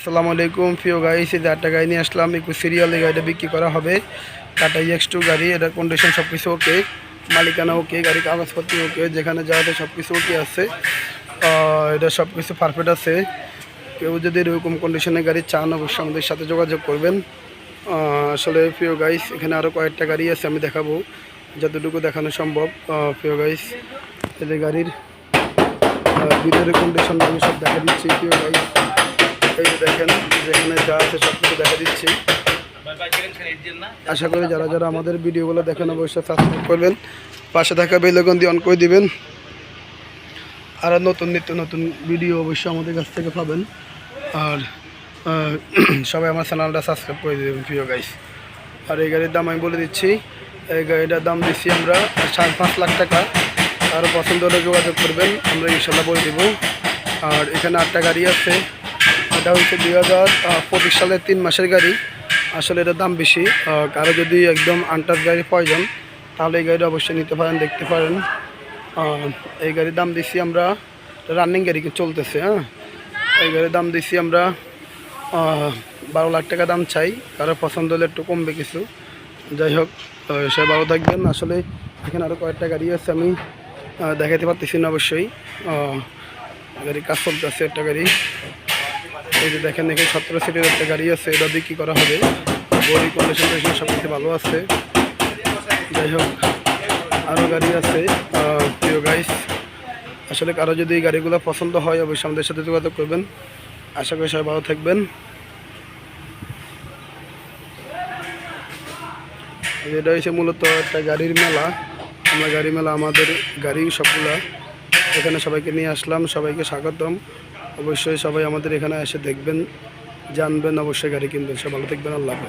আসসালামু আলাইকুম প্রিয় গাইস, এই যে একটা গাড়ি নিয়ে আসলাম। একটু সিরিয়ালে গাড়িটা বিক্রি করা হবে। টাটা EX2 গাড়ি, এটার কন্ডিশন সব কিছু ওকে, মালিকানা ওকে, গাড়ির কাগজপত্র ওকে, যেখানে যাওয়াতে সব কিছু ওকে আছে। এটা সব কিছু পারফেক্ট আছে। কেউ যদি এরকম কন্ডিশনের গাড়ি চান অবশ্যই আমাদের সাথে যোগাযোগ করবেন। আসলে প্রিয় গাইস, এখানে আরও কয়েকটা গাড়ি আছে, আমি দেখাবো যতটুকু দেখানো সম্ভব। প্রিয় গাইস, এদের গাড়ির ভিতরের কন্ডিশন আমি সব দেখা দিচ্ছি। প্রিয় গাইস, এই যে দেখেন, যেখানে যা আছে সব কিছু দেখা দিচ্ছি। আশা করি যারা যারা আমাদের ভিডিওগুলো দেখেন অবশ্যই সাবস্ক্রাইব করবেন, পাশে থাকা বেল আইকন দিয়ে অন করে দিবেন। আর নিত্য নতুন ভিডিও অবশ্যই আমাদের কাছ থেকে পাবেন। আর সবাই আমার চ্যানেলটা সাবস্ক্রাইব করে দেবেন প্রিয় গাইস। আর এই গাড়ির দাম আমি বলে দিচ্ছি। এই গাড়িটার দাম দিচ্ছি আমরা 5.5 লাখ টাকা। আরও পছন্দ হলে যোগাযোগ করবেন, আমরা ইনশাল্লাহ বলে দেবো। আর এখানে 8টা গাড়ি আছে। এটা হচ্ছে 2025 সালের 3 মাসের গাড়ি। আসলে এটার দাম বেশি। কারো যদি একদম আনটাচ গাড়ি প্রয়োজন তাহলে এই গাড়িটা অবশ্যই নিতে পারেন, দেখতে পারেন। এই গাড়ির দাম দিচ্ছি আমরা, রানিং গাড়ি চলতেছে। এই গাড়ির দাম দিচ্ছি আমরা 12 লাখ টাকা দাম চাই। কারো পছন্দ হলে একটু কমবে কিছু। যাই হোক, সে ভালো থাকবেন। আসলে এখানে আরও কয়েকটা গাড়ি আছে, আমি দেখাতে পারতেছি না অবশ্যই। গাড়ি কাজ চলতেছে একটা গাড়ি। এই যে দেখেন, এখানে 17 সিটের একটা গাড়ি আছে, এটা বিক্রি করা হবে। বডি কন্ডিশন সব কিছু ভালো আছে। যাই হোক, আরও গাড়ি আছে। প্রিয় গাইস, আসলে কারো যদি এই গাড়িগুলো পছন্দ হয় অবশ্যই আমাদের সাথে যোগাযোগ করবেন। আশা করি সবাই ভালো থাকবেন। এটা হচ্ছে মূলত একটা গাড়ির মেলা। আমরা গাড়ি মেলা, আমাদের গাড়ি সবগুলা এখানে সবাইকে নিয়ে আসলাম। সবাইকে স্বাগতম। অবশ্যই সবাই আমাদের এখানে এসে দেখবেন, জানবেন, অবশ্যই গাড়ি কিনবেন। সব ভালো থাকবেন। আল্লাহ হাফেজ।